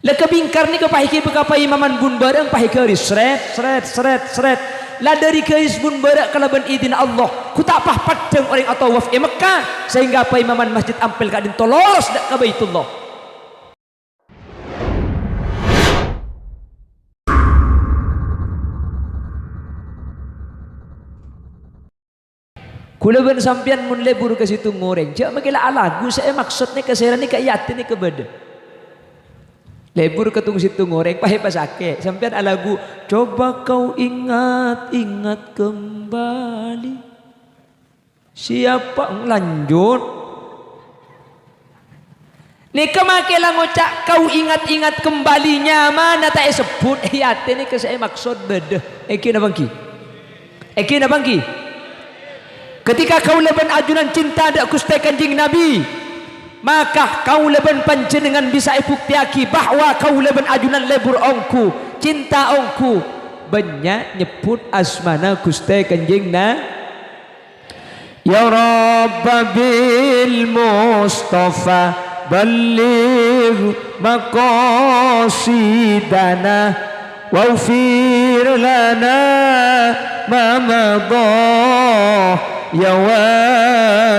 Lekebingkar ni kepahiki bekapai imaman bun barang pahikari seret lah dari keis bun barak kalaban idin Allah ku tak pah padang orang atau waf Mekah sehingga apa imaman masjid ampel kadin tolos dak ka Baitullah. Kulaban sampian mun lebur ke situ ngoreng jak makila alagu saya maksudnya keseran ni kayat ni kebeda lebur ketung situ ngoreng pahe pasake sampean alagu coba kau ingat kembali siapa lanjut nika makilah ngocak kau ingat kembalinya mana tak sebut ayat ini ke saya maksud beda eki na bangki ketika kau leban ajunan cinta dak kustai kanjing Nabi maka kau leban panjenengan bisa ibuktiaki bahwa kau leban ajunan lebur ongku cinta ongku banyak nyebut asmana Gusti kanjing na ya Rabb bil Mustafa balligh maqasidana waghfir lana ma madah ya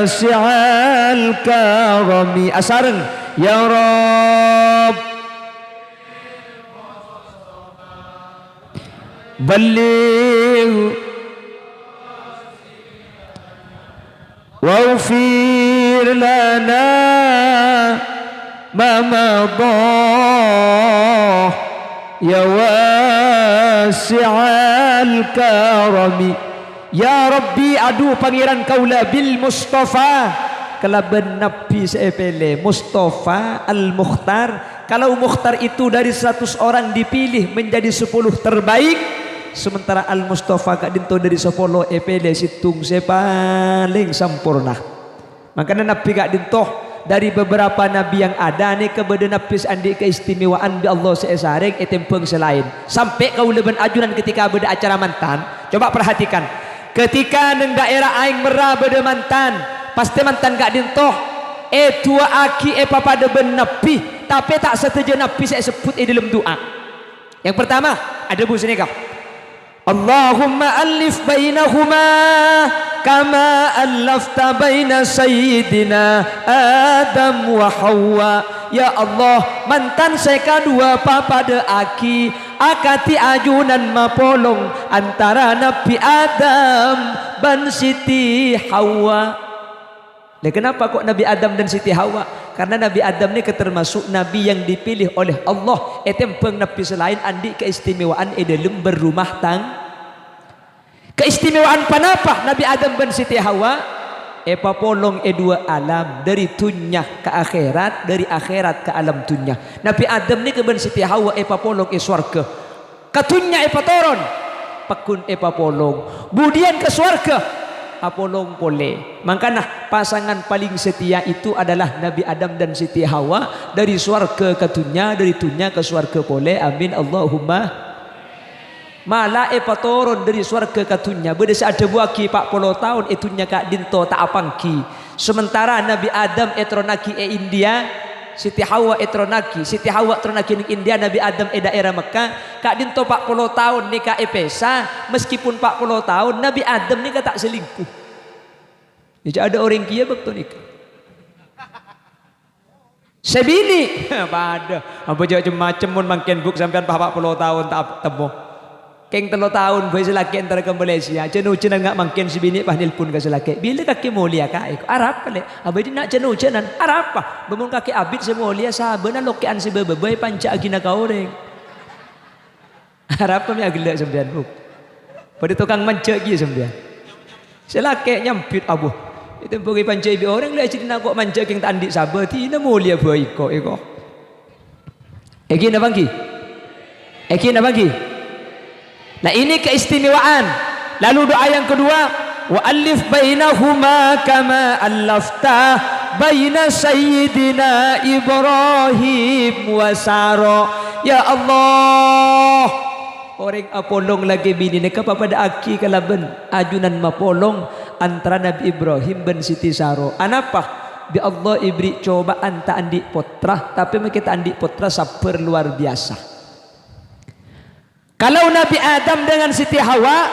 wasi'al karami asareng ya Rabb balligh waghfir lana ma madah ya wasi'al karami ya Rabbi aduh pangeran kaula bil Mustafa kalaban Nabi sepele Mustafa al-Mukhtar kalau Mukhtar itu dari 100 orang dipilih menjadi 10 terbaik sementara al-Mustafa kak dinto dari 10 epele situng paling sempurna makanya Nabi kak dinto dari beberapa nabi yang ada nih kepada Nabi andi keistimewaan bi Allah seesareng etempeng selain sampai kau leban ajunan ketika ada acara mantan coba perhatikan ketika neng daerah aing merah beda mantan pasti mantan gak dintoh tua aki papa deben Nabi tapi tak setuju Nabi saya sebut dalam doa yang pertama ada bu sini kau Allahumma alif bainahuma kama alafta baina sayyidina Adam wa Hawa ya Allah mantan saya kedua papa de aki akati ajunan mapolong antara Nabi Adam dan Siti Hawa. Nah, kenapa kok Nabi Adam dan Siti Hawa? Karena Nabi Adam ini termasuk Nabi yang dipilih oleh Allah. Etempeng Nabi selain andi keistimewaan dalam berumah keistimewaan panapa Nabi Adam dan Siti Hawa? Papolong dua alam dari dunia ke akhirat dari akhirat ke alam dunia. Nabi Adam ni keban Siti Hawa papolong swarga katunya toron pakun papolong budian ke swarga papolong pole makanya pasangan paling setia itu adalah Nabi Adam dan Siti Hawa dari swarga ke dunia dari dunia ke swarga pole amin Allahumma malah toron dari swarga katunya beda ada buaki 40 tahun itunya kak dinto tak apangki sementara Nabi Adam etronaki India Siti Hawa etronaki Siti Hawa etronaki India Nabi Adam daerah Mekah kak dinto 40 tahun nikah pesa meskipun 40 tahun Nabi Adam nikah tak selingkuh jadi ada orang kia betul nikah sebini pada apa jauh macam mun makin buk sampean 40 tahun tak temu keng 3 tahun boy selaki antara ke Malaysia jenuh-jenan nggak makin si bini pahnil pun ke selaki bila kaki mulia kak Arab kali abis ini nak jenuh-jenan Arab apa bemun kaki abid semulia sahabat lokian si bebe panca agina kau orang Arab apa mi agilak sembian buk pada tukang manca gitu sembian selaki nyampit abu itu pergi panca ibi orang lihat cerita kok manca keng tak andik sahabat tina mulia boy kok eki na bangki nah ini keistimewaan lalu doa yang kedua wa alif bainahuma kama alafta baina sayyidina Ibrahim wa Sara ya Allah orang apolong lagi bini neka pada aki kalaban ajunan mapolong antara Nabi Ibrahim dan Siti Sara anapa Bi Allah ibri cobaan tak andi putra, tapi kita andi putra sabar luar biasa. Kalau Nabi Adam dengan Siti Hawa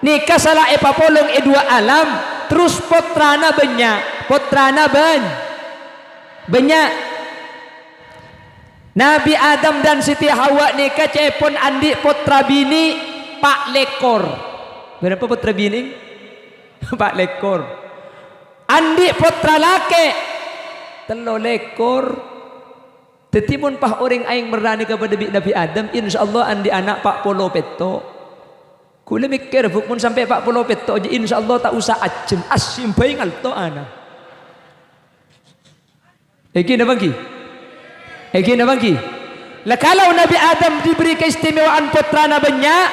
nikah salah papolong dua alam, terus putrana banyak, banyak. Nabi Adam dan Siti Hawa nikah cepon andi putra bini pak lekor. Berapa putra bini? Pak lekor. Andi putra laki 3 lekor. Tetimun pah orang aing merani kepada Nabi Adam, insyaallah andi anak 40 peto. Kula mikir pun sampai 40 peto aja insyaallah tak usah asim bae ngalto ana. Iki nabagi. Lah kalau Nabi Adam diberi keistimewaan putrana banyak,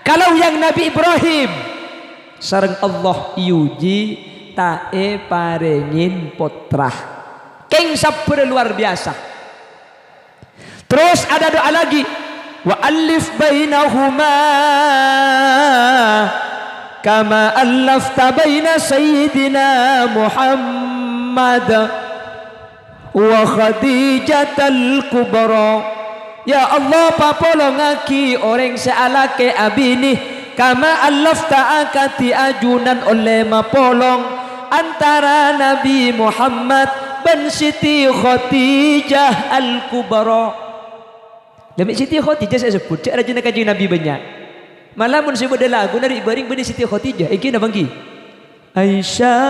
kalau yang Nabi Ibrahim sareng Allah yuji tae parengin putra keng sabar luar biasa. Terus ada doa lagi, wa alif bainahuma kama allafta baina sayyidina Muhammad wa Khadijatal Kubra. Ya Allah papolongaki orang sealake abini kama allafta akati ajunan oleh mapolong antara Nabi Muhammad dan Siti Khadijah Al-Kubra. Demi Siti Khadijah saya sebut cak rajin kaji Nabi banyak. Malah mun sebut lagu dari baring bani Siti Khadijah. Iki na bangki. Aisyah,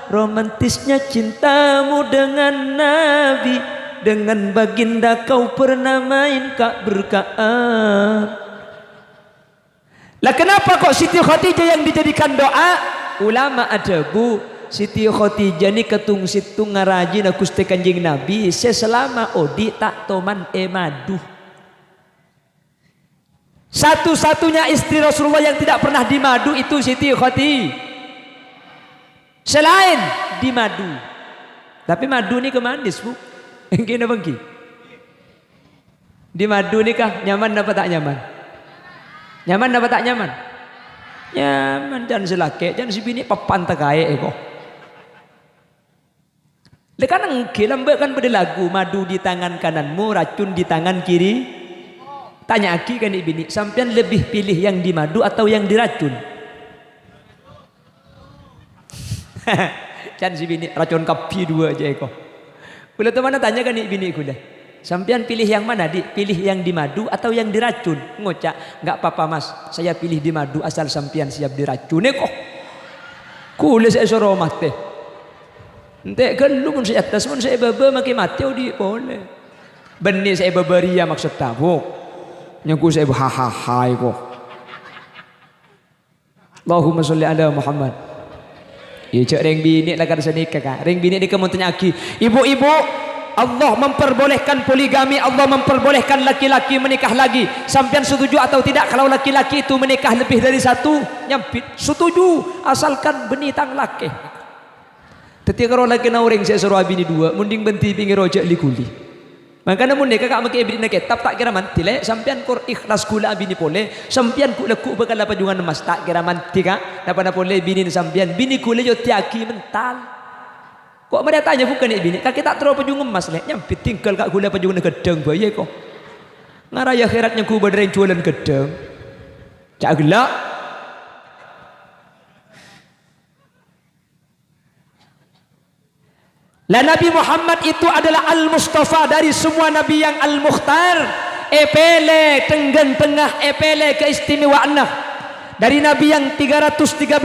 romantisnya cintamu dengan Nabi, dengan baginda kau pernah main kak berkaan. Lah kenapa kok Siti Khadijah yang dijadikan doa? Ulama ada bu, Siti Khadijah ni ketung situng ngaraji na Gusti Kanjeng Nabi selama odi tak toman madu. Satu-satunya istri Rasulullah yang tidak pernah dimadu itu Siti Khadijah. Selain di madu. Tapi madu ni kemanis bu. Gini bangki. Di madu ni kah nyaman apa tak nyaman? Nyaman apa tak nyaman? Nyaman. Jangan selake, jangan si bini papan tak kaya eko. Lekan engke lambakan pada lagu madu di tangan kananmu, racun di tangan kiri. Tanya aki kan bini, sampean lebih pilih yang di madu atau yang diracun? Can si bini racun kapi 2 aja eko. Kula tuh mana tanya kan bini kula. Sampean pilih yang mana di? Pilih yang di madu atau yang diracun? Ngocak, enggak apa-apa mas. Saya pilih di madu asal sampean siap diracun eko. Kula saya suruh mati. Ente gelu mun saya atas mun saya baba maki mati di boleh. Benih saya babaria maksud tabuk. Nyaku saya hahaha eko. Allahumma sholli ala Muhammad. Ya cak ring bini lah kan senikah kak. Ring bini di kemudian aki. Ibu-ibu, Allah memperbolehkan poligami, Allah memperbolehkan laki-laki menikah lagi. Sampian setuju atau tidak kalau laki-laki itu menikah lebih dari 1? Nyampit. Setuju asalkan benih tang laki. Ketika kalau laki nauring saya suruh bini 2, mending benti pinggir rojak likuli. Makanya mun deka kak make ibrit na kitab tak kira manti le sampean kur ikhlas kula bini pole sampean ku leku bakal apa jungan emas tak kira manti kak dapat pole bini sampean bini kula yo tiaki mental kok mereka tanya bukan bini kak kita terus pejung emas le nyampit tinggal kak kula pejung gedeng bae kok ngaraya akhiratnya ku badreng jualan gedeng cak gelak. Lah Nabi Muhammad itu adalah Al-Mustafa dari semua Nabi yang Al-Mukhtar. Epele tenggen tengah epele keistimewaan. Dari Nabi yang 313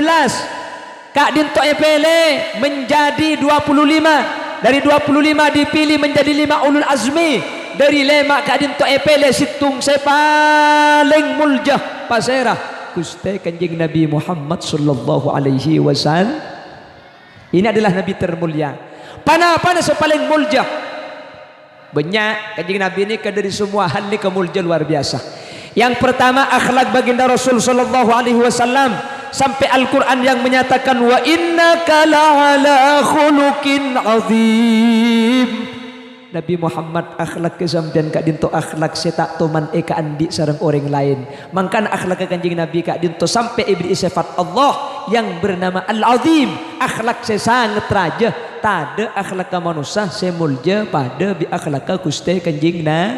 Kak Dinto epele menjadi 25. Dari 25 dipilih menjadi 5 ulul azmi. Dari 5 Kak Dinto epele situng saya paling muljah pasera Gusti Kanjeng Nabi Muhammad sallallahu alaihi wasallam. Ini adalah Nabi termulia. Pana-pana sepaling muljah. Banyak Kanjeng Nabi ini dari semua hal ini kemuliaan luar biasa. Yang pertama akhlak baginda Rasul sallallahu alaihi wasallam sampai Al-Qur'an yang menyatakan wa innaka la'ala khuluqin azim. Nabi Muhammad akhlak kesampian kak dinto akhlak setak toman eka andi sareng orang lain. Mangkan akhlak Kanjeng Nabi kak dinto sampai ibri sifat Allah yang bernama Al-Azim. Akhlak saya sangat raja. Tada akhlak manusia semulja pada bi akhlak Gusti Kanjeng na.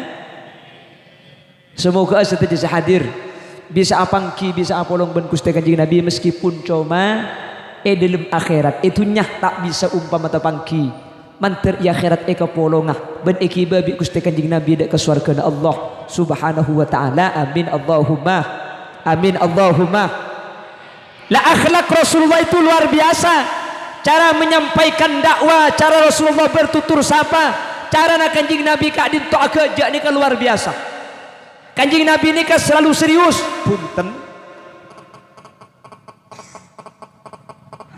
Semoga setelah hadir bisa apangki bisa apolong ben Gusti Kanjeng Nabi meskipun cuma dalam akhirat itunya tak bisa umpama tapangki manter ya akhirat kapolongah ben ikiba bi Gusti Kanjeng Nabi dak ke surga Allah Subhanahu wa taala. Amin Allahumma amin Allahumma. La akhlak Rasulullah itu luar biasa. Cara menyampaikan dakwah, cara Rasulullah bertutur sapa, cara nak Kanjeng Nabi kak dinto agak ni kan luar biasa. Kanjeng Nabi ini kan selalu serius. Punten.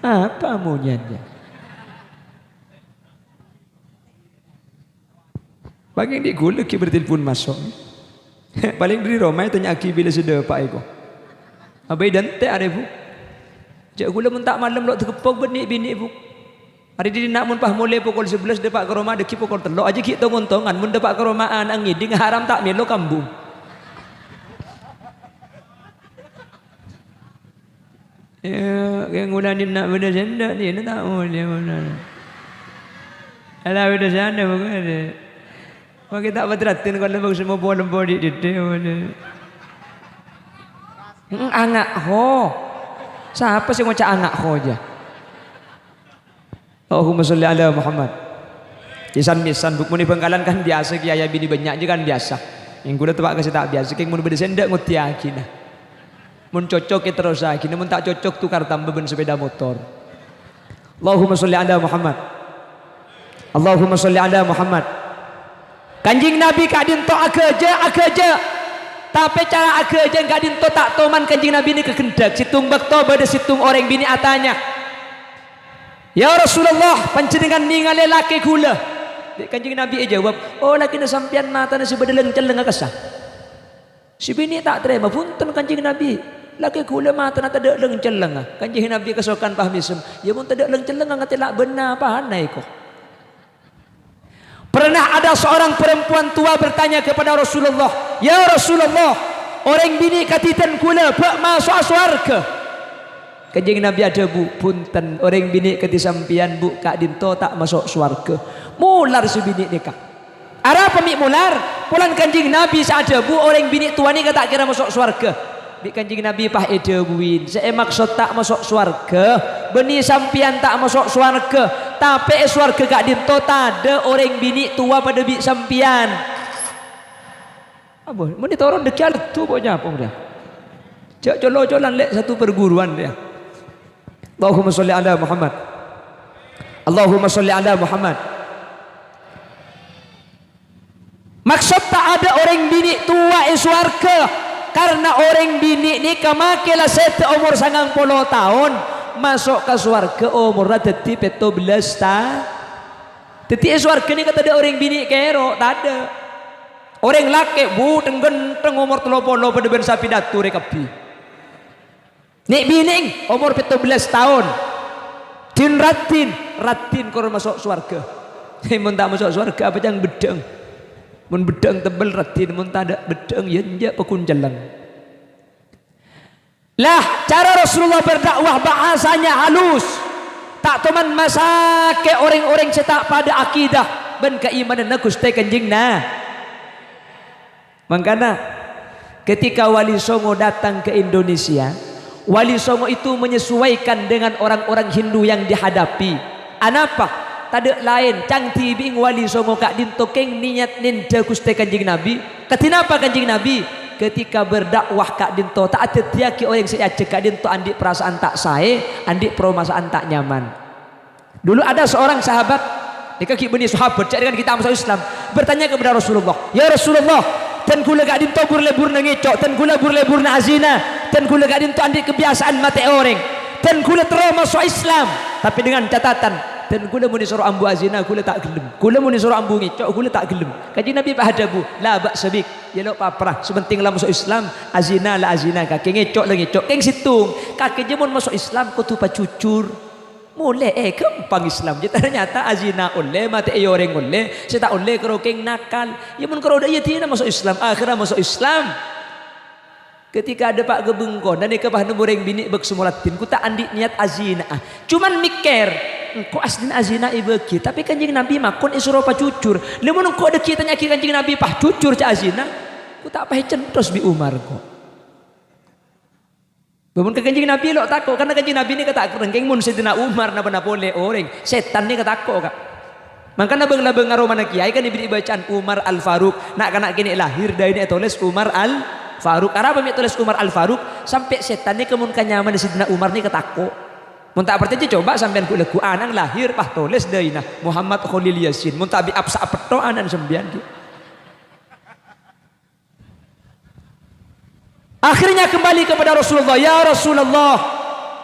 Apa maunya? Bagi di gula ki bertelepon masuk. Paling dari Roma tanya aki bila sudah pak eko. Abai dan teh ada bu. Jak gula mentak malam lo terkepok bini bu. Hari di nak mun pah mulai pukul 11 depak ke rumah deki pukul 3 aja ki tongon-tongan mun depak ke rumah an angin haram tak melo kambung. Ya, yang ngulanin nak benda senda ni, nak tak mau dia mana. Alah benda senda bukan ada. Maka tak berteratin kalau bagus semua bola di mana. Angak ho. Siapa sih ngocak angak ho aja? Allahumma sholli ala Muhammad. Isan buku ni Bengkalan kan biasa kiai bini banyak je kan biasa. Yang guna tebak kasih tak biasa. Keng mun benda senda nguti akhina. Mun cocok terus lagi, namun tak cocok tukar tambah ben sepeda motor. Allahumma sholli ala Muhammad. Allahumma sholli ala Muhammad. Kanjing Nabi kadin to akeja. Tapi cara akeja kadin to tak toman kanjing Nabi ni kekendak situng bakto pada situng orang bini atanya. Ya Rasulullah, panjenengan ningale laki kula. Kanjing Nabi jawab, "Oh laki na sampian mata na si bedeleng celeng kesah." Si bini tak terima punten kanjing Nabi. Laki kula mata na tada leng celeng. Kanjing Nabi kesokan pahmisem. Ya mun tada leng celeng ngati lak benar pahanai ko. Pernah ada seorang perempuan tua bertanya kepada Rasulullah, "Ya Rasulullah, orang bini katitan kula bak masuk surga." Kanjing Nabi ada bu, punten orang bini kati sampian bu kak dinto tak masuk surga. Mular si bini nikah. Ara pemik mular, pulang kanjing Nabi saja bu orang bini tua ni tak kira masuk surga. Di kanjing Nabi pah edebuin. Saya maksud tak masuk surga, beni sampian tak masuk surga. Tapi surga gak dinto ada orang bini tua pada bi sampian. Apa? Meni orang dekat tu pokoknya apa dia? Cak colo-colan lek satu perguruan dia. Allahumma sholli ala Muhammad. Allahumma sholli ala Muhammad. Maksud tak ada orang bini tua surga. Karena orang bini ni kamakilah sete umur 90 tahun masuk ke surga umur teti 17 tahun. Teti surga ni kata ada orang bini kero tak ada. Orang laki bu tenggenteng umur 30 pada ben sapi datu rekapi. Nik bini umur 17 tahun. Din ratin kor masuk surga. Mun tak masuk surga apa yang bedeng. Mun bedeng tebel ratin mun tak ada bedeng ya pekun jalan. Lah cara Rasulullah berdakwah bahasanya halus. Tak teman masake orang-orang cetak pada akidah ben keimanan Gusti Kanjeng na. Makanya ketika Wali Songo datang ke Indonesia, Wali Songo itu menyesuaikan dengan orang-orang Hindu yang dihadapi. Anapa? Tada lain cang tibing Wali Songo kak dintokeng niat ninja Gusti Kanjeng Nabi. Ketinapa Kanjeng Nabi? Ketika berdakwah kak dinto tak ada tiaki orang saya cek kak dinto andik perasaan tak sae, andik perasaan tak nyaman. Dulu ada seorang sahabat, dia kaki benih sahabat cak dengan kita masuk Islam, bertanya kepada Rasulullah, "Ya Rasulullah, ten kula kak dinto burlebur ngecok, ten kula burlebur na azina, ten kula kak dinto andik kebiasaan mate orang, ten kula terus masuk Islam, tapi dengan catatan dan kula muni suruh ambu azina kula tak gelem, kula muni suruh ambu ngicok kula tak gelem." Kanjeng Nabi pahadabu la bak sabik ya lo paprah sementing lah masuk Islam azina la azina kaki ngicok la ngicok keng situng kaki jemun masuk Islam kutu pacucur mulai gampang Islam je ternyata azina oleh mati orang oleh saya tak oleh karo keng nakal ya mun karo iya tina masuk Islam akhirnya masuk Islam. Ketika ada Pak Gebengkon dan ke pahna boreng bini bek semulatin ku tak andi niat azina. Cuman mikir, engko aslin azina ibeki, tapi Kanjeng Nabi makon isro pa cucur. Lamun engko ada kita nyaki Kanjeng Nabi pah cucur ca azina, ku tak pah centos bi Umar ko. Bamun ke Kanjeng Nabi lo takut karena Kanjeng Nabi ni kata rengkeng mun Sayyidina Umar na boleh orang. Setan ni kata ko kak. Maka na beng aroma kiai kan diberi bacaan Umar Al Faruq. Nak kena kini lahir dari ini tulis Umar Al Faruq. Arab mi tulis Umar Al Faruq sampai setan ni kemun kanyaman Sayyidina Umar ni ketako. Mun tak percaya coba sampean ku leku anang lahir pah tulis deui nah Muhammad Khalil Yasin. Mun tak bi apsa peto anan sembian ki. Akhirnya kembali kepada Rasulullah. Ya Rasulullah,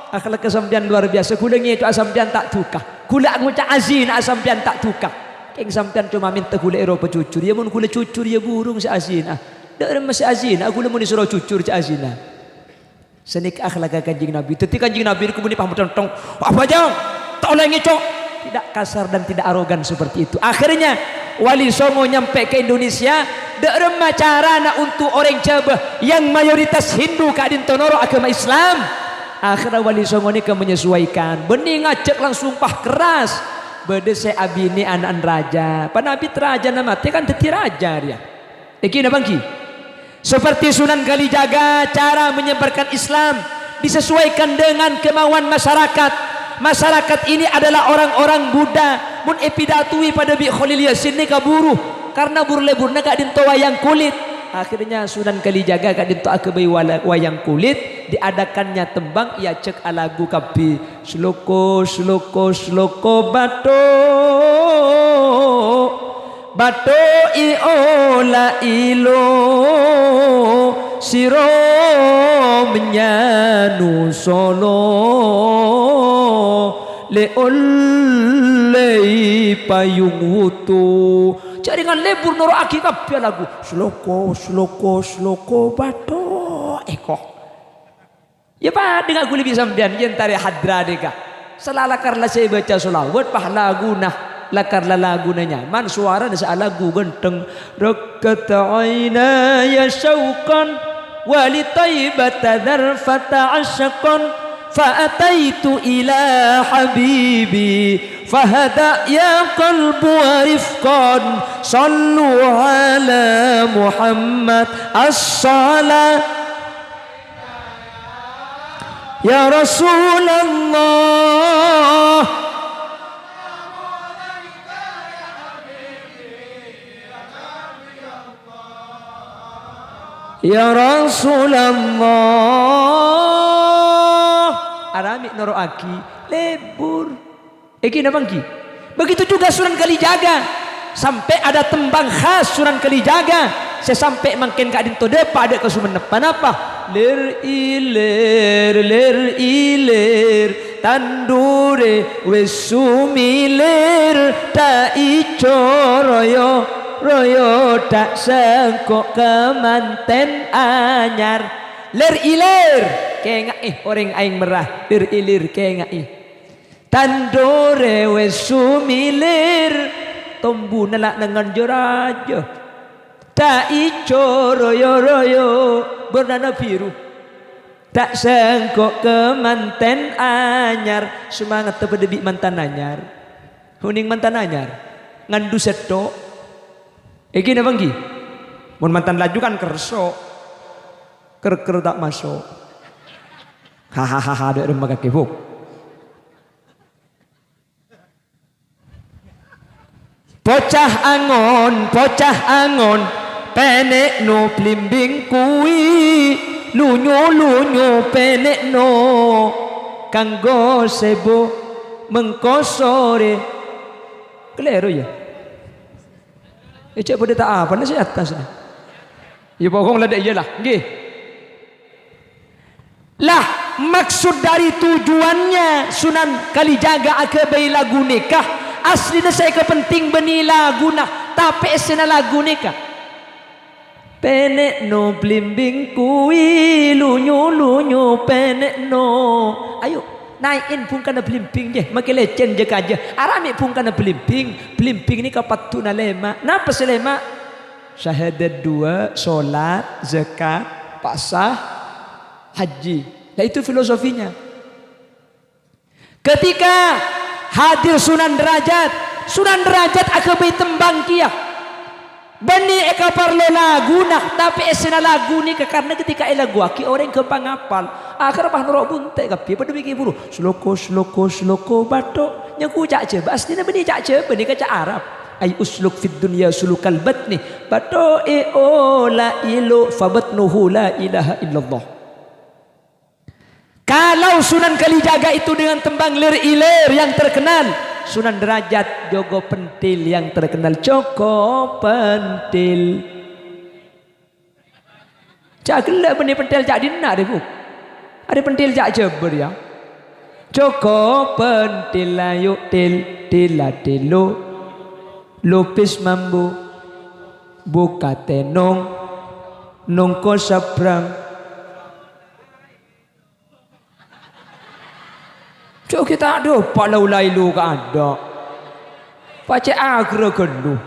akhlak kesampian luar biasa. Kula ngi itu asampian tak tukah. Kula ngucap azin asampian tak tukah. Keng sampian cuma minta kula ero pecucur. Ya mun kula cucur ya burung sa azin. Dak masih azin. Aku mun disuruh cucur sa azin. Senik akhlak Kanjeng Nabi. Ketika Kanjeng Nabi ku muni pamuntong. Apa jang? Tak oleh ngecok. Tidak kasar dan tidak arogan seperti itu. Akhirnya Wali Songo nyampe ke Indonesia. Dak remah carana untuk orang Jawa yang mayoritas Hindu kadin tonoro agama Islam. Akhirnya Wali Songo ni menyesuaikan. Bening ngajak langsung pah keras. Bede se abini anak raja. Pan Nabi teraja nama kan teti raja dia. Iki na bangki. Seperti Sunan Kalijaga cara menyebarkan Islam disesuaikan dengan kemauan masyarakat. Masyarakat ini adalah orang-orang Buddha. Mun epidatui pada Bi Khalil Yasin ni kaburu karena burle-burna gak dinto wayang kulit. Akhirnya Sunan Kalijaga gak dinto akebai wayang kulit, diadakannya tembang ia cek alagu kapi sloko sloko sloko bato bato iola ilo siro menyanu solo leolei payung wutu jaringan lebur noro aki kabeh lagu sloko sloko sloko bato eko ya pak dengan aku lebih sampean yen tari hadra deka selalakar lah saya baca solawat pah lagu nah lakar lagu na nyaman suara sa lagu genteng rakat aina ya syauqan wali taibata darfata asyqan fa ataitu ila habibi fahada ya qalbu rifqan sallu ala Muhammad as-salat ya Rasulullah ya Rasulullah arami noro aki lebur iki nabangki begitu juga Sunan Kalijaga sampai ada tembang khas Sunan Kalijaga sesampai makin kak dinto depa ada ke Sumenep apa lir ilir tandure wis sumilir ta ico royo tak sengkok kemanten anyar lir ilir kengak orang aing merah lir ilir kengak tandore wes sumilir tombu nelak dengan jorajo tak ico royo bernana biru tak sengkok kemanten anyar semangat tepedebik mantan anyar huning mantan anyar ngandu setok iki na banggi mun mantan laju kan kerso ker tak masuk hahaha ada rumah kebuk pocah angon penek no blimbing kui lunyo penek no kanggo sebo mengkosore kelero ya cek pada tak apa nasi atas ni. Ya pokok lah dah iyalah. Nggih. Lah maksud dari tujuannya Sunan Kalijaga akebai lagu nikah aslinya saya kepenting beni lagu nah tapi esena lagu nikah. Penek no blimbing kui lunyo penek no. Ayo naikin pun kana blimping je makin lecen je kaja arami pun kana blimping ni kapatuna lema napa selema syahadat 2 salat zakat pasah haji. Nah itu filosofinya. Ketika hadir Sunan Derajat akabai tembang kia. Bani eka parlo lagu nak tapi esena lagu ni karena ketika lagu aki orang ke pangapal akhir pah norok bunte kapi pada bikin buru sloko batok nyaku cak je aslinya bani cak je bani kaca Arab ay usluk fid dunya sulukal batni bato la ilu fabatnuhu la ilaha illallah. Kalau Sunan Kalijaga itu dengan tembang lir-ilir yang terkenal, Sunan Derajat jogo pentil yang terkenal Joko Pentil. Cak gelap beni pentil cak dina deh bu. Ada pentil cak jeber ya. Joko Pentil ayo til tilatilo lupis mambu buka tenong nongko sabrang. Cuk kita ada palau lailu ka ada. Pace agra kenu.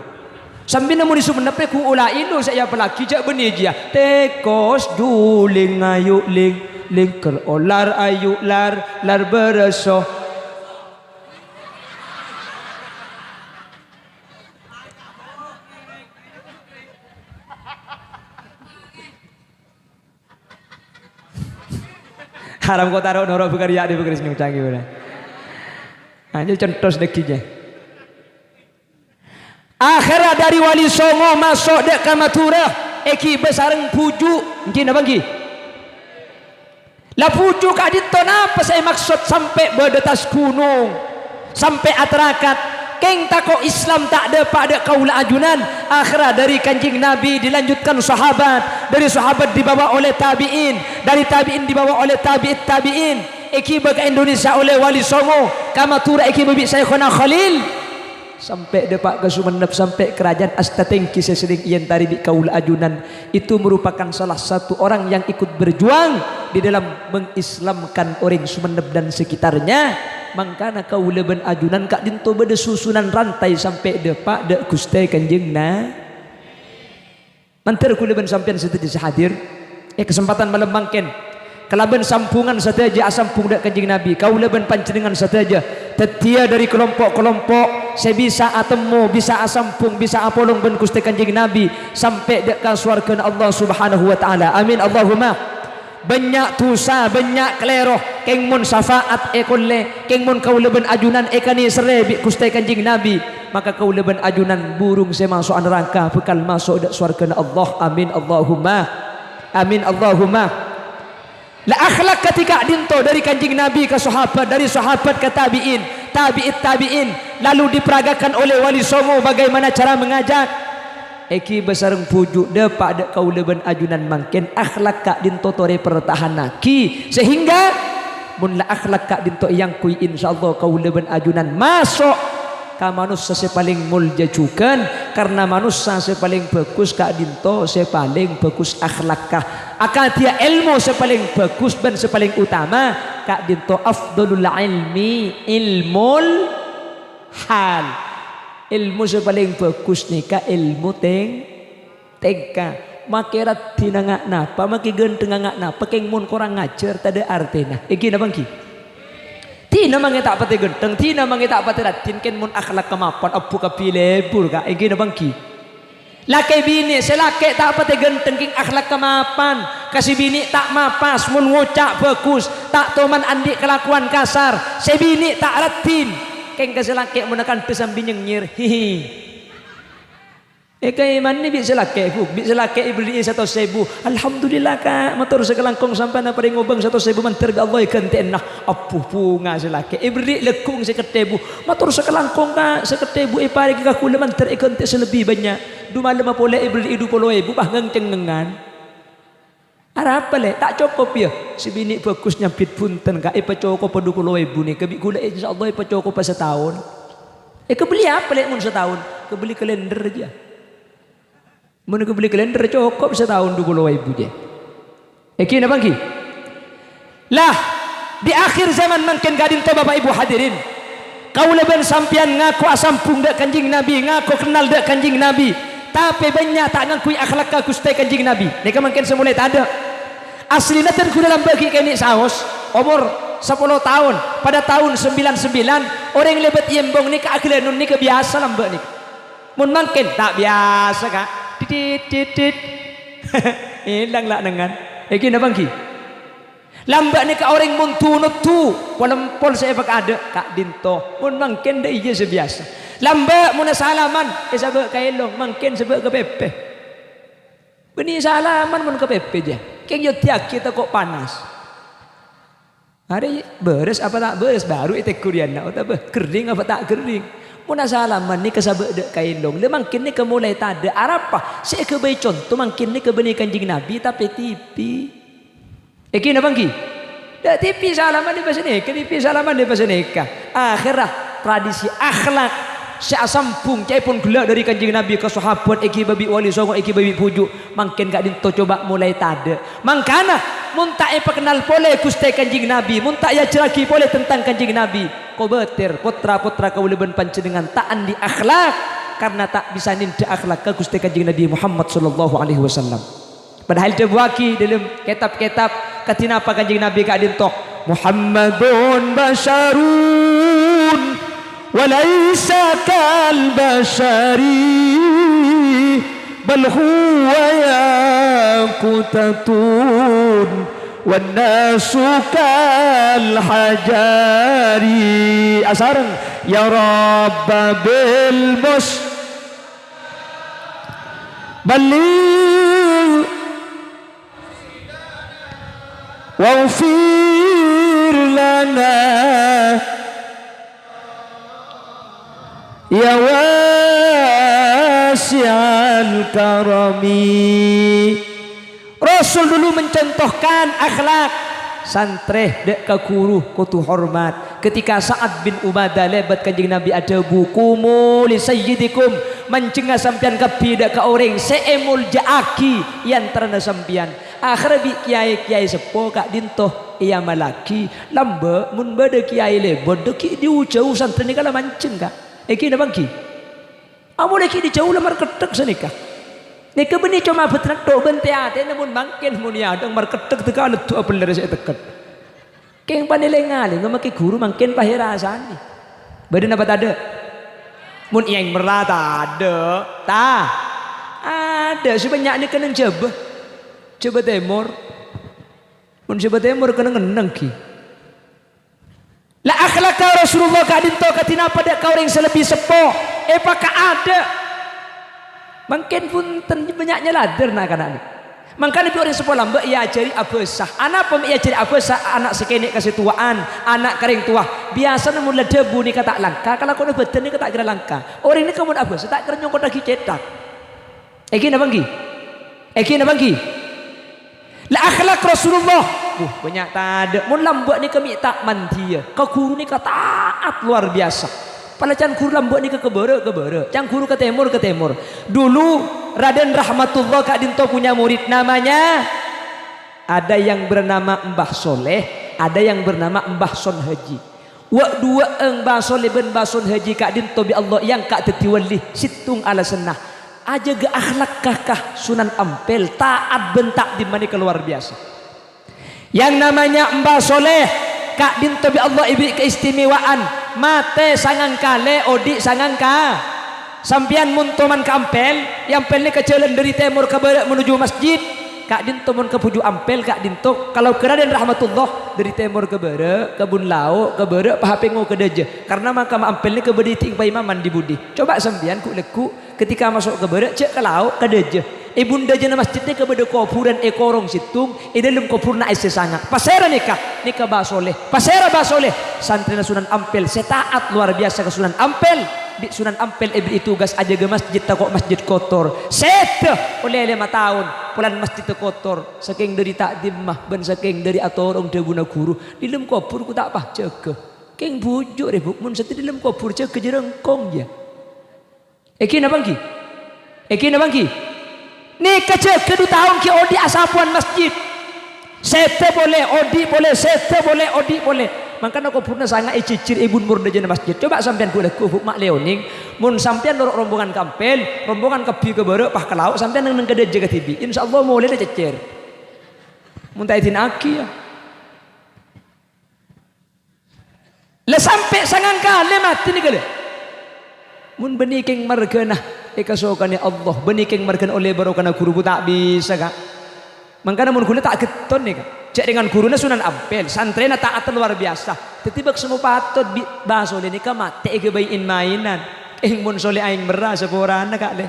Sambil namun isu menepe ku ulailu saya pelaki jak beni dia. Tekos duling ayu ling ker olar ayu lar bereso. Haram kau taruh norok bekerja di bekerja sini canggih benar. Hanya contoh sedekitnya. Akhirnya dari Wali Songo masuk dek ke Matura. Eki besareng puju, mungkin apa lagi? Lah puju kadit apa saya maksud sampai berdetas gunung, sampai atarakat. Keng tako Islam tak ada pada kaula ajunan. Akhirnya dari kanjing Nabi dilanjutkan sahabat, dari sahabat dibawa oleh tabiin, dari tabiin dibawa oleh tabiin. Eki ke Indonesia oleh Wali Songo, Kamatura eki bibi Syekhona Khalil, sampai depak ke Sumenep, sampai kerajaan Astatengki sesering ian tari di kaula ajunan. Itu merupakan salah satu orang yang ikut berjuang di dalam mengislamkan orang Sumenep dan sekitarnya. Mangkana kaula ben ajunan kak dinto beda susunan rantai sampai depak dek Gusti Kanjeng na. Manter kula ben sampean setuju hadir. Kesempatan malam mangken. Kalaben sampungan sateja asampung dek Kanjeng Nabi. Kaula ben panjenengan sateja. Tetia dari kelompok-kelompok sebisa atemu bisa asampung bisa apolong ben Gusti Kanjeng Nabi sampai dek ka swarga Allah Subhanahu wa taala. Amin Allahumma. Banyak tusa, banyak kleroh, keng mun syafaat ekolle, keng mun kaulaban ajunan ekani serebi Gusti Kanjeng Nabi, maka kaulaban ajunan burung saya masuk neraka bekal masuk dak swarga Allah. Amin Allahumma. Amin Allahumma. La akhlak ketika dinto dari Kanjeng Nabi ke sahabat, dari sahabat ke tabiin, tabiin, lalu diperagakan oleh Wali Songo bagaimana cara mengajak. Eki besareng pujuk depak dek kaulaban ajunan mangken akhlak kak dinto tore pertahanaki sehingga mun la akhlak kak dinto yang kui insyaallah kaulaban ajunan masuk ka manusia sepaling mulja jukan karena manusia sepaling bagus kak dinto sepaling bagus akhlak kah akan dia ilmu sepaling bagus dan sepaling utama kak dinto afdalul ilmi ilmul hal. Ilmu sepaling bagus nih ka ilmu tengka makirat tinangak napa maki genteng ngak napa keng mun korang ngajar tada artena iki na bangki tina mangi tak pati genteng tina mangi tak pati ratin ken mun akhlak kemapan apu kapilebur ka iki na bangki laki bini selaki tak pati genteng king akhlak kemapan kasih bini tak mapas mun ngucak bagus tak toman andi kelakuan kasar sebini tak ratin keng keselake menekan pesam binyengnyir hihi kay man ni bisa lake ibli 1,000 alhamdulillah ka motor sekelangkong sampai na paring ubang 1,000 manter ga Allah kanten nah apuh punga selake ibli lekung 1,000 motor sekelangkong ka 1,000 ipari ka kula manter ikante selebih banyak duma lima pole ibli 20,000 bahgang cengengan Arab le tak cukup ya si bini bagus nyampit punten ka ipa cukup pa 20,000 ni kebi kula insyaallah ipa cukup pa setahun kebeli apa le mun setahun kebeli kalender aja mun kebeli kalender cukup setahun 20,000 je kina bangki lah di akhir zaman mungkin gadin to Bapak Ibu hadirin kaula ben sampian ngaku asampung dak Kanjeng Nabi ngaku kenal dak Kanjeng Nabi tapi banyak tak ngakui akhlak ka Gusti Kanjeng Nabi nika mungkin semula tak ada Aslinya ten kuda lambe ki kene saus umur 10 tahun pada tahun 99 orang lebet yembong ni ka aglenun ni kebiasa lambe ni. Mun mangken tak biasa kak. Titit hilang lah dengan. Iki na bangki. Lambe ni ka orang mun tunut tu pol saya bak ada kak dinto. Mun mangken dah iya sebiasa. Lambe mun salaman sabak ka elong mangken sabak ke pepe. Beni salaman mun ke pepe je. Keng yo tiak kita kok panas. Hari beres apa tak beres baru itu kurian nak apa kering apa tak kering. Muna salaman ni kesabak dek kailong. Le mungkin ni kemulai tak ada arapa. Saya ke bayi contoh mungkin ni kebeni kanjeng Nabi tapi tipi. Eki na bangki. Dak tipi salaman di bahasa neka, tipi salaman di bahasa neka. Akhirah tradisi akhlak saya sampung cai pun gelak dari kanjeng Nabi ke sahabat eki babi wali songo eki babi pujuk mangken gak dinto coba mulai tade mangkana mun tak kenal pole Gusti kanjeng Nabi mun tak ya ceraki pole tentang kanjeng Nabi ko beter putra-putra kauleben panjenengan taan di akhlak karena tak bisa ninda akhlak ke Gusti kanjeng Nabi Muhammad sallallahu alaihi wasallam padahal debuaki dalam kitab-kitab katina apa kanjeng Nabi gak dinto Muhammadun basyarun وليس كالبشر بل هو ياقوتة والناس كالحجار أسارن يا رب بالمس بلغ واغفر لنا ya wasi'al karami. Rasul dulu mencontohkan akhlak santreh dek ke guru kutu hormat ketika Sa'ad bin Ubadah lebat kanjeng Nabi ada buku li sayyidikum mencengah sampian kepi dek ke orang seemul jaaki yang terana sampian akhirnya bi kiai sepo kak dintoh iya malaki lambe mun bade kiai lebat deki diujau santri ni kala mancing kak eki na bangki amu leki di jauh lamar ketek senika nika beni cuma betnak do bente ate namun mangken mun ya dong mar ketek teka letu beler saya teket keng panelengali ngamaki guru mangken pahirasani badan apa ada mun yang merata ada ta ada sebanyak ni kena coba temur mun coba temur kena ngeneng ki la akhlaka Rasulullah kadinto katina pada kau yang selebih sepo apakah ada mungkin pun banyaknya lader nak kana mangka lebih orang sepo lambe ia ajari abesah anak pem ia ajari abesah anak sekenek kasih tuaan anak kering tua biasa namun debu ni kata langka kalau kau beten ni kata kira langka orang ni kamu abesah tak kira nyongkot lagi cetak eki na bangki la akhlak Rasulullah banyak tak ada mun lambat ni kami tak mantia kau guru ni taat luar biasa palacan guru lambat ni ke kebere cang guru ke timur dulu Raden Rahmatullah Kak Dinto punya murid namanya ada yang bernama Mbah Soleh ada yang bernama Mbah Son Haji wa dua Mbah Soleh ben Mbah Son Haji Kak Dinto bi Allah yang Kak tetiwali situng ala senah aja ge akhlak kakah Sunan Ampel taat bentak di mana keluar biasa yang namanya Mbah Soleh Kak Dinto bi Allah ibi keistimewaan mate sangang kale odi sangang ka sampian muntoman ke Ampel yang Ampel ni ke jalan dari timur ke barat menuju masjid Kak Dinto mun ke puju Ampel Kak Dinto kalau ke Raden Rahmatullah dari timur ke barat ke Bun Lau ke barat pahapengo ke Deje karena makam Ampel ni ke bedi ting paimaman di budi coba sampian ku leku ketika masuk ke barat cek ke Lau ke Deje ibunda jana masjidnya ke beda kuburan ekorong situng dalam kuburna isi sangat pasera nikah Mbah Soleh pasera Mbah Soleh santri Sunan Ampel setaat luar biasa ke Sunan Ampel di Sunan Ampel ibri tugas aja ke masjid takok masjid kotor seta oleh 5 tahun pulan masjid kotor saking dari takdim mah ben saking dari atorong debuna guru di dalam kubur ku tak apa jaga keng bujuk deh mun seti di dalam kubur jaga jerengkong ya eki na bangki ni kecil kedua tahun ki odi asapuan masjid sete boleh odi boleh sete boleh odi boleh makanya aku pernah sangat cicir ibun murda jana masjid coba sampean ku lekuk mak leoning mun sampean lorok rombongan kampel rombongan kepi ke barek pah ke laut sampean nang ke deje ke tibi insyaallah mulai dah cecer mun ta itin aki ya. Lah sampai sangang kali mati ni kala. Mun benikeng margana ikasokan ya Allah, benikeng margana oleh barokana guru tak bisa kak. Mangkana mun kula tak keton nih kak. Cek dengan guruna Sunan Ampel, santrena taat luar biasa. Tetibak semua patut baso ni ka mati kebayin mainan. Mun sole aing beras sepurana kak le.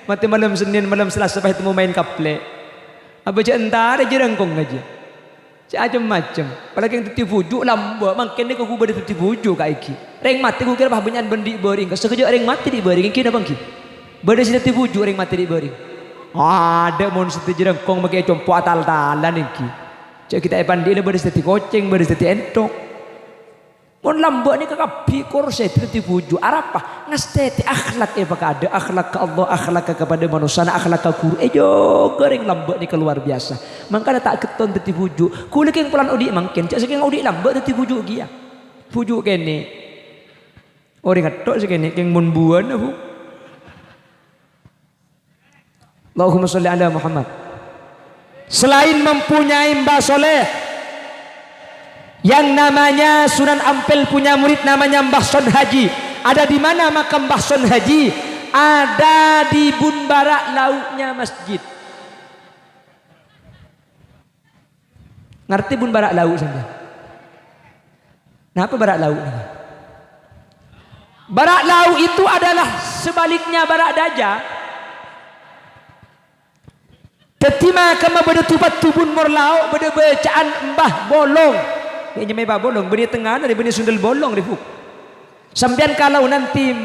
Mati malam Senin malam Selasa pahit mau main kaple. Apa cek entar aja rangkong aja. Macam-macam. Apalagi yang tertibujuk lambak. Makin ni kau ber tertibujuk kak iki. Reng mati kau kira bah banyak bendi bering. Sekejap reng mati di bering. Kira bangki. Berde sini tertibujuk reng mati di bering. Ada mon seti jerengkong pakai compo atal-talan iki. Cak kita pandi le berde seti koceng, berde seti entok. Mon lambak ni kakak pikir saya tertibujuk. Arapa ngasteti akhlak ada akhlak ke Allah, akhlak kepada manusia, akhlak ke guru. Jo goreng lambak ni keluar biasa. Mangkana tak keton tertibujuk. Kulik yang pelan udik mangkin. Cak sekian udik lambak tertibujuk dia. Pujuk kene. Orang katok sekene keng mun buan aku. Allahumma sholli ala Muhammad. Selain mempunyai Mbah Soleh yang namanya Sunan Ampel punya murid namanya Mbah Son Haji. Ada di mana makam Mbah Son Haji? Ada di Bunbarak lauknya masjid. Ngerti Bunbarak lauk saja? Kenapa barak lauk? Barak lauk itu adalah sebaliknya barak daja. Tetima kama beda tupat tubun morlau beda bacaan Mbah Bolong. Ini Mbah Bolong beni tengah dari beni sundel bolong di fuk. Sampian kalau nanti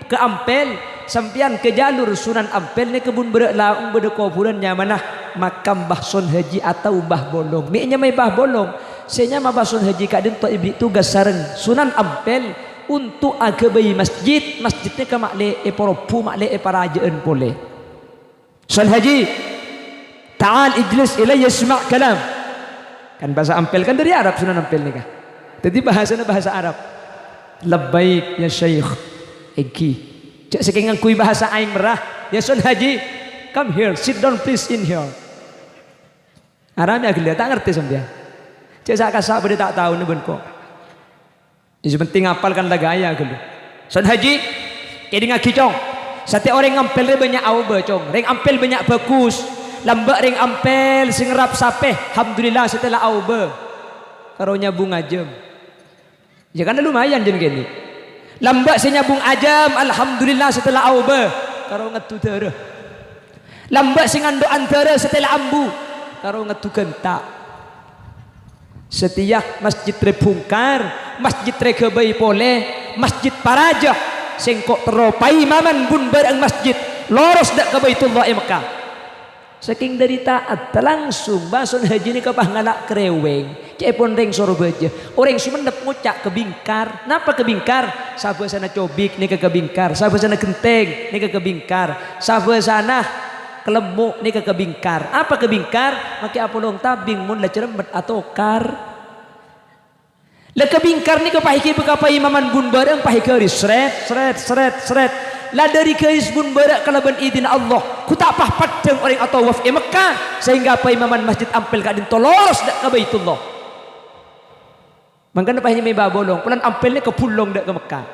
ke Ampel, sampian ke jalur Sunan Ampel ni kebun berak laung beda kuburannya mana makam Mbah Son Haji atau Mbah Bolong. Ni nya Mbah Bolong. Senya Mbah Son Haji kadin to ibli tugas sareng Sunan Ampel untuk agabai masjid. Masjidnya ke makle poropu makle parajaan boleh. Son Haji Ta'al ijlis ilayya isma' kalam. Kan bahasa Ampel kan dari Arab Sunan Ampel ni kah. Jadi bahasanya bahasa Arab. Labbaik ya Syekh. Eki. Cak saking ngakui bahasa aing merah. Ya Son Haji, come here, sit down please in here. Aramnya gila tak ngerti sampean. Cak sak kasak bade tak tahu ni ben kok. Jadi penting hafalkan gaya gelo. Son Haji, kedi ngakicong. Setiap orang Ampel banyak au bacong. Reng Ampel banyak bagus. Lambak ring Ampel sing rap sapeh alhamdulillah setelah auba karonya bung ajam ya kan lumayan jen gini lambak sing nyabung ajam alhamdulillah setelah auba karo ngetu darah lambak sing ando antara setelah ambu karo ngetu gentak setiap masjid rebungkar masjid regebai pole masjid parajah sing kok teropai maman bun barang masjid loros dak ke Baitullah Mekah. Saking dari taat langsung Mbah Son Haji ni kapah ngalak kreweng cepon reng sorobaja orang Sumenep ngucak kebingkar. Napa kebingkar? Sabe sana cobik ni ke kebingkar, sabe sana genteng ni ke kebingkar, sabe sana kelemuk ni ke kebingkar. Apa kebingkar? Maki apolong tabing mun la cerembet atau kar la kebingkar ni kapah iki bekapai imaman bun bareng pah garis sret lah dari keris bun barak kalaban idin Allah ku tak pah padang orang atau waf Mekah sehingga apa imaman masjid Ampel kadin tolos dak ke Baitullah. Mangkana pahnya Mbah Bolong pulan Ampel ni ke pulong dak ke Mekah.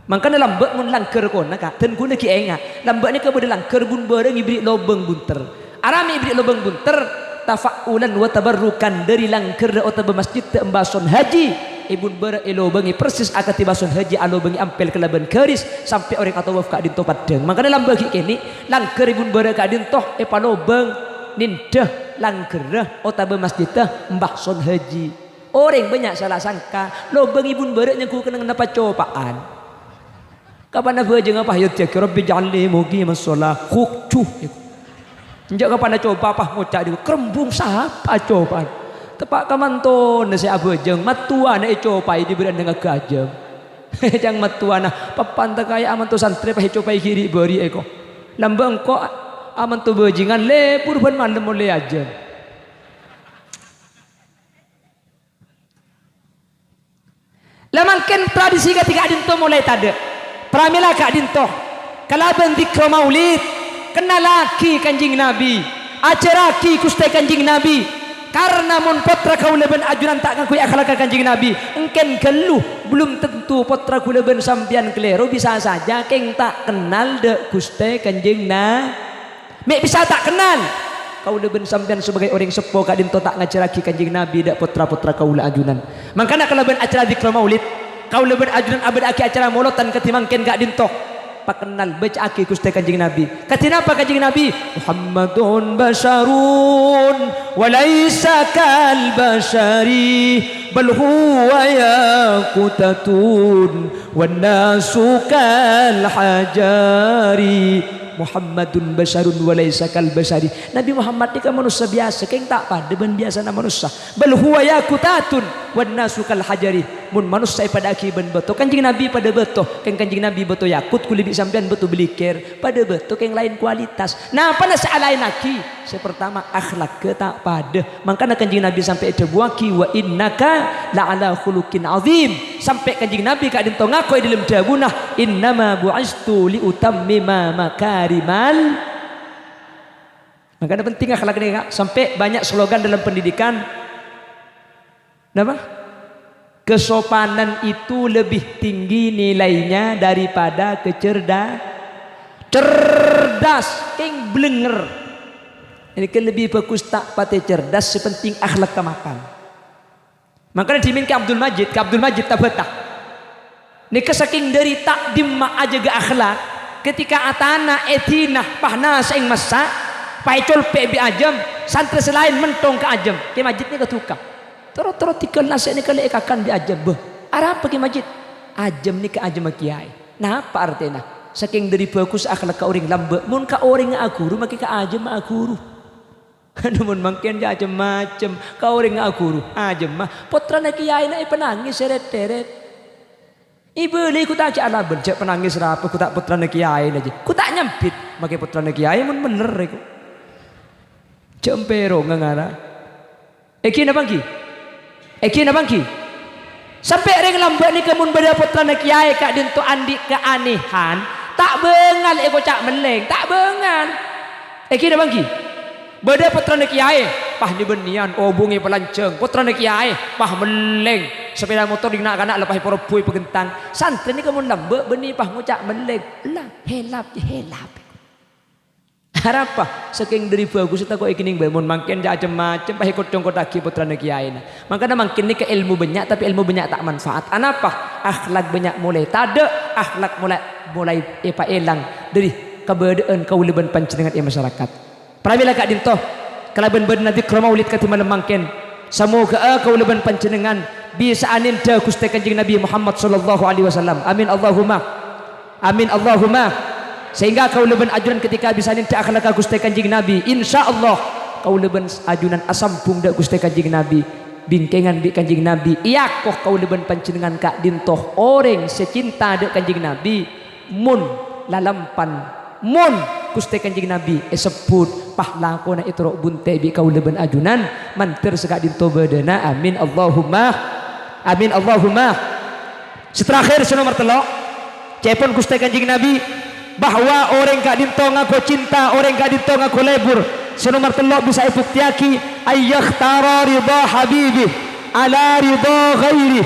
Mangkana lambak mun langker kona ka ten guna ki enga lambak ni ke bade langker bun bareng ibri lobeng bunter arami ibri lobeng bunter tafaulan wa tabarrukan dari langker ota masjid te Mbah Son Haji ibun bara elo bengi persis akati Mbah Son Haji alo bengi Ampel kelaban keris sampai orang atau waf kadin to padeng. Makanya lambak kini langker ibun bara kadin toh palobeng nindah langker ota masjid te Mbah Son Haji. Orang banyak salah sangka lobeng ibun bara nya ku kenang napa copaan. Kapan apa jeung apa hayat ya rabbi ja'alni muqimas shalah khukcuh. Njak kapan coba apa ngucak di kerembung sapa copaan. Tepak kamanton si abu jeng matuana copai di beranda ngagajeng jang matuana papan takaya aman to santri pah copai kiri beri eko lambang kok aman to bajingan le purban mandem mulai aja lamanken tradisi ketika adinto mulai tade pramila ka adinto kalaban dikro maulid kenal laki kanjing Nabi ajaraki Gusti Kanjeng Nabi. Karena mun potra kaula ben ajunan tak ngakui akhlak Kanjeng Nabi, engken geluh belum tentu potra kaula ben sampean keliru, bisa saja keng tak kenal de Gusti Kanjeng Nabi. Mek bisa tak kenal kaula ben sampean sebagai orang sepo kadin to tak ngajaraki Kanjeng Nabi dak potra-potra kaula ajunan. Mangkana kalau ben acara zikr maulid, kaula ben ajunan abad aki acara maulotan ketimangken gak dinto pak kenal baca aki Gusti Kanjeng Nabi. Katina apa Kanjeng Nabi? Muhammadun basharun wa laisa kal bashari bal huwa yaqutatun wan nasu kal hajari. Muhammadun basharun wa laisa kal bashari. Nabi Muhammad ni kan manusia biasa, keng tak pada ben biasa na manusia. Bal huwa yaqutatun wan nasu kal hajari. Mun manusia pada aki ben beto. Kanjeng Nabi pada beto. Keng Kanjeng Nabi beto yakut kulibi sampean beto belikir. Pada beto keng lain kualitas. Nah, pada sealain aki. Pertama akhlak ke tak pada. Makanya Kanjeng Nabi sampai debuaki wa innaka la'ala khuluqin azim. Sampai Kanjeng Nabi kak dinto ngakoi dalam dabunah innama bu'istu li utammima makarimal. Makanya penting akhlak ini kak. Sampai banyak slogan dalam pendidikan. Kenapa? Kesopanan itu lebih tinggi nilainya daripada cerdas keng blenger. Ini kan lebih bagus tak pati cerdas sepenting akhlak kemakan. Makanya dimin ke Abdul Majid tak betah. Ini kesaking dari takdim mak aja ke akhlak. Ketika atana etina pahna seing masa paicol pe bi ajam santri selain mentong ke ajam. Ke Majid ni ketukar. Terus tikal nasi ni kali ekakan di ajam beh. Arab pergi Majid. Ajam ni ke ajam kiai. Nah apa artinya? Saking dari bagus akhlak ka orang lambe. Mun ka orang aguru maki ka ajam aguru. Namun makin aja macam kau orang aguru aja mah putra nak kiai nak penangis seret-seret. Ibu li ku tak ala berjak penangis apa ku tak putra nak kiai aja. Ku tak nyempit makai putra nak kiai mun bener iku. Cempero ngangara. Eki na bangki. Sampai ring lambat ni kemun beda putra nak kiai kak dinto andi keanehan tak bengal eko cak meleng tak bengal. Eki na bangki. Beda putra nak kiai pah ni benian obungi pelanceng putra nak kiai pah meleng sepeda motor dina kanak lepas perpui pegentang santri ni kamu lambe beni pah ngucak meleng lah helap harapa saking dari bagus kita kok ikining mun makin aja macam pah ikut congkot lagi putra nak kiai na makanya makin ni ke ilmu banyak tapi ilmu banyak tak manfaat anapa akhlak banyak mulai tada akhlak mulai epa elang dari keberadaan kauliban panjenengan masyarakat. Pramila kak dinto kalaban benar nanti maulid katiman mangken semoga kau leban panjenengan bisa anin da Gusti Kanjeng Nabi Muhammad sallallahu alaihi wasallam amin Allahumma sehingga kau leban ajunan ketika bisa anin da akhlak Gusti Kanjeng Nabi insyaallah kau leban ajunan asampung da Gusti Kanjeng Nabi bingkengan bi Kanjeng Nabi iya koh kau leban panjenengan kak dinto orang secinta da Kanjeng Nabi mun lalampan mun Gusti Kanjeng Nabi sebut pahlako na itrok bunte bi kaulaban ajunan mantir sekak dinto badana amin Allahumma seterakhir nomor telok cepon Gusti Kanjeng Nabi bahwa orang kak dinto ngaku cinta orang kak dinto ngaku lebur nomor telok bisa ibuktiaki ayyakhtara ridha habibi ala ridha ghairi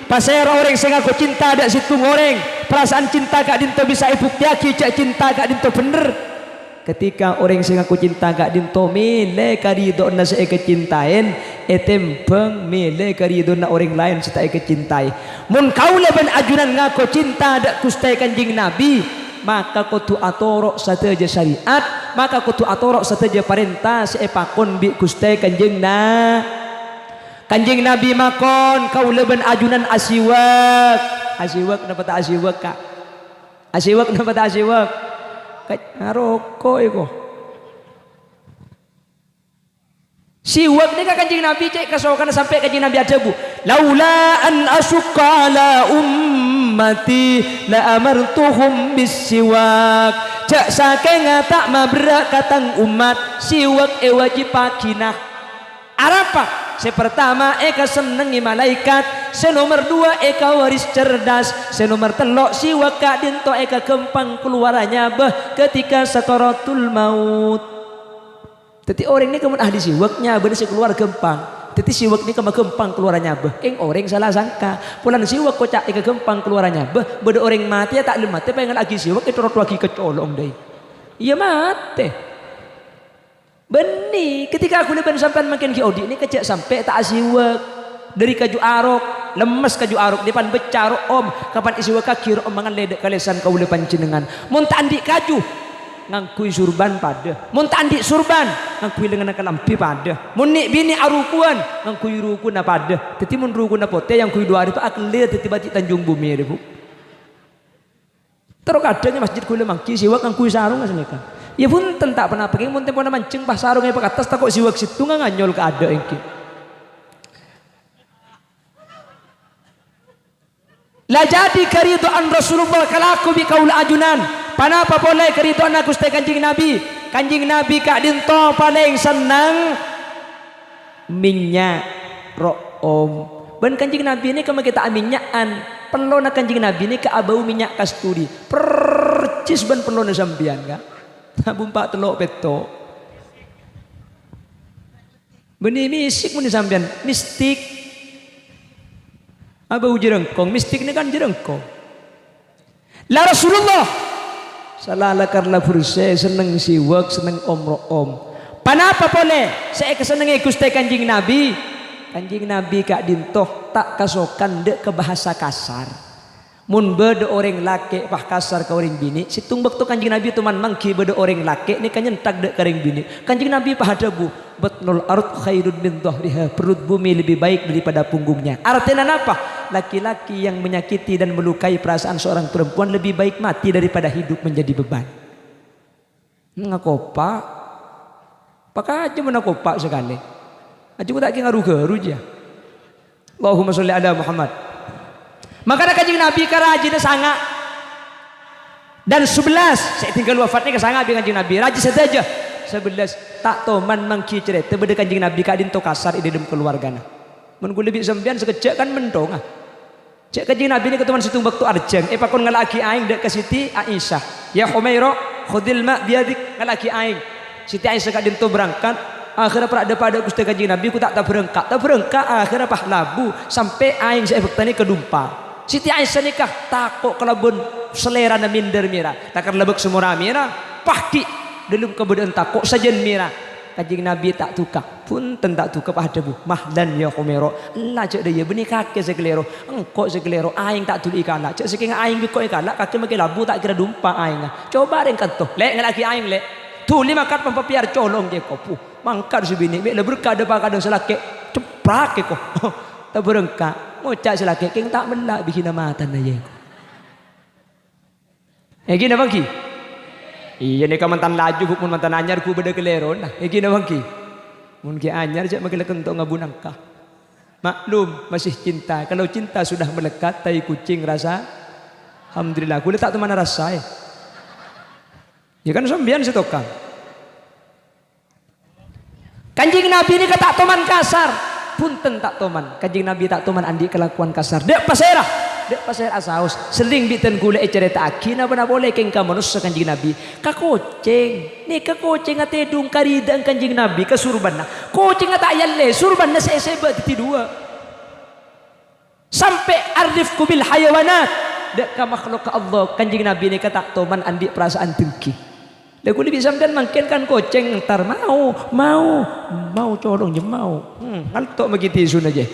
pasir orang sing ngaku cinta ada situng orang perasaan cinta kak dinto bisa ibuktiaki cak cinta kak dinto bener ketika orang sing aku cinta kak dinto mele karido na sa kecintain etempeng mele karido na orang lain sa kecintai mun kaula ban ajunan ngako cinta dak Gusti Kanjeng Nabi maka kutu atorok sateja syariat maka kutu atorok sateja perintah sa epakon bi Gusti Kanjeng Nabi makon kaula ban ajunan asiwak napa ta asiwak kak asiwak napa ta asiwak rokok itu siwak ni Kanjeng Nabi cek kasokan sampai Kanjeng Nabi ada bu laula an asyqa ala ummati la amartuhum bisiwak cek saking tak mabrak katang umat siwak wajib pakinah arapa sepertama eka senengi malaikat senomor dua eka waris cerdas senomor telok siwak kak dinto eka kempang keluarannya bah ketika sakaratul maut Teti orang ini kemun ahli siwaknya bener keluar gempang. Teti siwak ni kama gempang keluarannya beh. Orang salah sangka. Pulan siwak kocak ika gempang keluarannya beh. Beda orang mati ya tak lemah. Tapi pengen lagi siwak itu rot lagi kecolong deh. Iya mati. Benih. Ketika aku leban sampai makin ki odi ini kecak sampai tak siwak dari kaju arok. Lemes kaju arok depan becarok om. Kapan isiwak kaki om mangan ledek kalesan kau lepan jenengan. Monta andik kaju. Ngangkui surban pada mun tandi surban ngangkui lengan kalampi pada mun ni bini arukuan ngangkui rukun pada teti mun rukun pote yang kui 2 hari pak aklir teti batik Tanjung Bumi debu terus kadangnya masjid kule mangki siwak ngangkui sarung asmeka ya pun tak pernah pakai mun tempo mancing pas sarung yang pak atas takut siwak situ nganyol ke ada engki la jadi kariduan Rasulullah kalaku bi kaul ajunan. Panapa boleh keriduan aku stai kanjing Nabi? Kanjing Nabi kak dinto paling senang minyak room. Ben kanjing Nabi ini kalau kita aminyakan perlu nak kanjing Nabi ini ke abau minyak kasturi. Percis ben perlu na sambian kak. Bumpak telok peto. Beni misik muni sambian mistik. Abau jerengkong mistik ini kan jerengkong. La Rasulullah salah karena berusaha seneng siwak seneng om. Panapa boleh saya kesenangan Gusti kanjing Nabi kak dintoh tak kasokan dek ke bahasa kasar mun beda orang laki pah kasar ke orang bini situng bakto kanjing Nabi tuman mangki beda orang laki ni kan nyentak dek ke orang bini kanjing Nabi pah adabu batnul ard khairun min dhahriha perut bumi lebih baik daripada punggungnya artinya apa laki-laki yang menyakiti dan melukai perasaan seorang perempuan lebih baik mati daripada hidup menjadi beban ngakopak pakai aja menakopak sekali aja tak ngaruh-garuh aja Allahumma sholli ala Muhammad maka kanjing Nabi karajin sangat dan 11 saya tinggal wafatnya ke sangat kanjing Nabi rajin saja 11 tak toman mangki cerita beda kanjing Nabi kak dinto kasar di dalam keluargana mun ku lebih sembian sekejap kan mentong ah cek kanjing Nabi ini ketemuan situng waktu arjang pakon ngalaki aing dek ke Siti Aisyah ya Humaira khudil ma biadik ngalaki aing Siti Aisyah kak dinto berangkat akhirnya pada Gusti kanjing Nabi ku tak berengkak akhirnya pahlabu sampai aing saya bertani kedumpa Siti Aisyah nikah takut kelabun selera na minder mira takar lebek semua mira pahki dalam kemudian takut sajen mira kanjing Nabi tak tukar pun tak tukar pada bu mahdan ya Humaira Allah cek dia benih kaki sekelero engkau sekelero aing tak tuli ikan cek seking aing bikok ikan kaki makin labu tak kira dumpa aing coba ringkat tuh lek ngelaki aing lek tuli makat pampapiar colong je kopu mangkat si bini bek berkah ada pakadang selake ceprak kok tak berengkak ngocak selake keng tak melak bikin matan aja gini bangki iya ni mantan laju pun mantan anyar ku beda kelero nah gini bangki mungkin anyar je makin kentok ngabunang kah maklum masih cinta kalau cinta sudah melekat tai kucing rasa alhamdulillah ku tak teman rasa ya kan sembian setokang kanjing Nabi ini kata toman kasar punten tak toman kanjing Nabi tak toman andi kelakuan kasar dek pasera asaus sering biten gule cerita akina benar boleh kengka manusia kanjing Nabi ka koceng ate dung karidang kanjing Nabi ke surban na koceng ata yalle surban na seseba titi dua sampai arif kubil hayawanat dek ka makhluk ka Allah kanjing Nabi ini kata toman andi perasaan dengki lagu lebih sampean mungkin kan koceng ntar mau colong je mau ngaltok begitu isun aja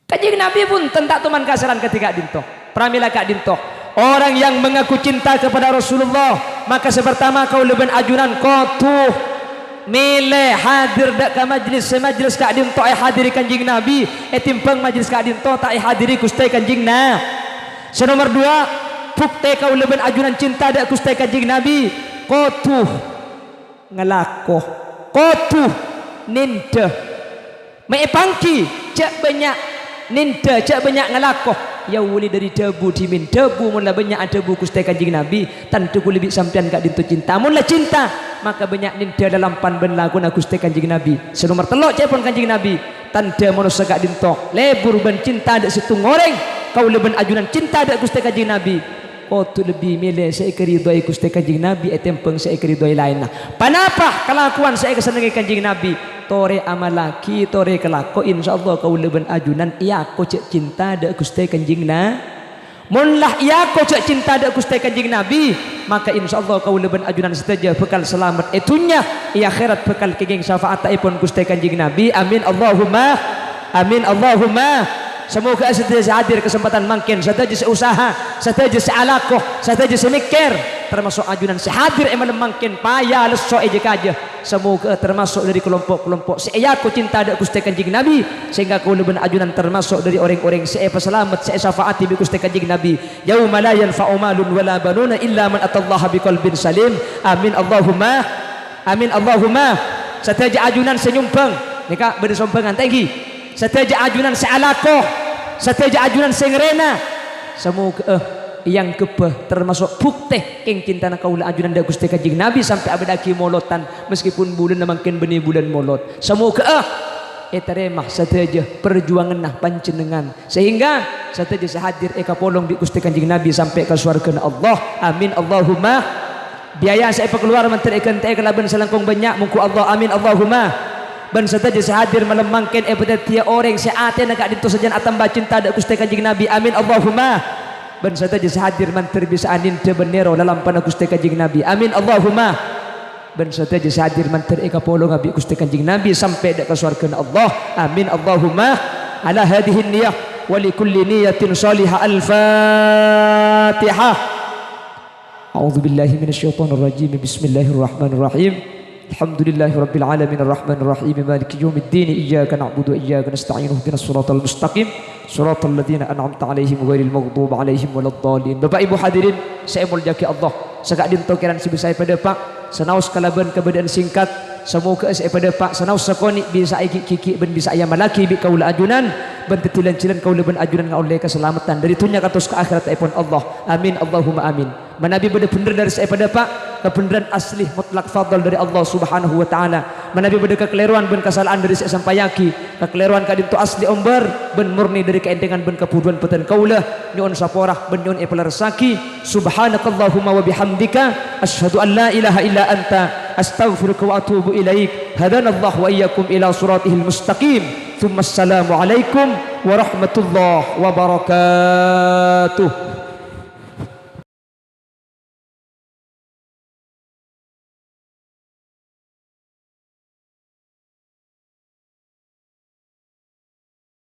kanjing Nabi pun tentak teman kasaran ketika dintoh pramila kak dintoh orang yang mengaku cinta kepada Rasulullah maka sepertama kau leben ajunan kotuh milih hadir dak ke majlis kak dintoh hadiri kanjing Nabi timpang majlis kak dintoh tak hadiri kustai kanjing na senomor 2 bukti kau leben ajunan cinta dak kustai kanjing Nabi kotuh ngelakoh kotuh ninda maipangki cak banyak ninda cak banyak ngelakoh ya wuli dari debu dimin debu mula banyak debu kustai kanjing Nabi tentu ku lebih sampean kak dintu cinta mula cinta maka banyak ninda dalam pan ben lagu na kustai kanjing Nabi senomor telok cak pun kanjing Nabi tanda manusia kak dinto lebur ben cinta dak situ ngoreng kau leben ajunan cinta dak kustai kanjing Nabi tu lebih milih saya keridai Gusti Kanjeng Nabi etempeng saya keridai lainnya. Panapa kelakuan saya kesenangan Kanjeng Nabi? Tore amalaki, tore kelako insyaallah kau leben ajunan iya ko cek cinta dak Gusti Kanjeng Nabi. Munlah iya ko cek cinta dak Gusti Kanjeng Nabi, maka insyaallah kau leben ajunan seteja bekal selamat etunya iya akhirat bekal kenging syafaat ipun Gusti Kanjeng Nabi. Amin Allahumma amin Allahumma. Semoga seteja hadir kesempatan mangkin, seteja seusaha, seteja sealakoh, seteja semikir, termasuk ajunan sehadir eman mangkin payah leso ejek aja. Semoga termasuk dari kelompok-kelompok seyaku cinta ada Gusti Kanjeng Nabi, sehingga kau leben ajunan termasuk dari orang-orang seepa selamat seesafaati bi Gusti Kanjeng Nabi. Yauma la yanfa'u malun wala banuna illa man atallaha biqalbin salim. Amin Allahumma amin Allahumma. Seteja ajunan senyumpeng nika bersompengan tinggi. Seteja ajunan sealakoh, seteja ajunan sengrena. Semoga yang kebah termasuk bukti king cinta kaula ajunan da Gusti Kanjeng Nabi sampai abadaki molotan meskipun bulan makin benih bulan molot. Semoga etaremah seteja perjuangan nah panjenengan sehingga seteja sehadir eka polong di Gusti Kanjeng Nabi sampai ke surga Allah. Amin Allahumma. Biaya saya keluar menteri ikan teh kelaban selangkung banyak muku Allah. Amin Allahumma. Ban seteja sehadir malam mangkin tia orang seate nak dintu sajan atam cinta dak Gusti Kanjeng Nabi. Amin Allahumma. Ban seteja sehadir mantir bisa anin te benero dalam pana Gusti Kanjeng Nabi. Amin Allahumma. Ban seteja sehadir mantir eka polong abi Gusti Kanjeng Nabi sampai dak ka surga Allah. Amin Allahumma. Ala hadhihi niyyah wa li kulli niyyatin salihah. Al-Fatihah. A'udzu billahi minasyaitonir rajim. Bismillahirrahmanirrahim. Alhamdulillahi Rabbil Alamin Ar-Rahman Ar-Rahim Maliki Yawmiddin Iyyaka na'budu wa iyyaka nasta'in Ihdinas siratal mustaqim Siratal ladzina an'amta 'alaihim ghairil maghdubi 'alaihim waladdallin. Bapak Ibu hadirin saya mulyaki Allah sagak dintokiran sibisai pada Pak senaus kalaban keberadaan singkat semoga saya pada Pak senaus sakoni bisa kiki ben bisa aya malaki bi kaula ajunan ben tetilan-tilan kaula ben ajunan ngaulai keselamatan dari dunia katus ke akhirat ipun Allah. Amin Allahumma amin. Manabi bener-bener dari saya pada Pak kebenaran asli mutlak fadl dari Allah Subhanahu wa taala. Manabi beda kekeliruan ben kesalahan dari saya sampayaki kekeliruan kadintu asli omber ben murni dari keendengan ben kepuduan peten kaulah nyuun saporah ben nyuun epelarsaki. Subhanakallahumma wa bihamdika asyhadu an la ilaha illa anta astaghfiruka wa atubu ilaik. Hadanallahu wa iyyakum ila siratihil mustaqim. Tsumma assalamu alaikum warahmatullahi wabarakatuh.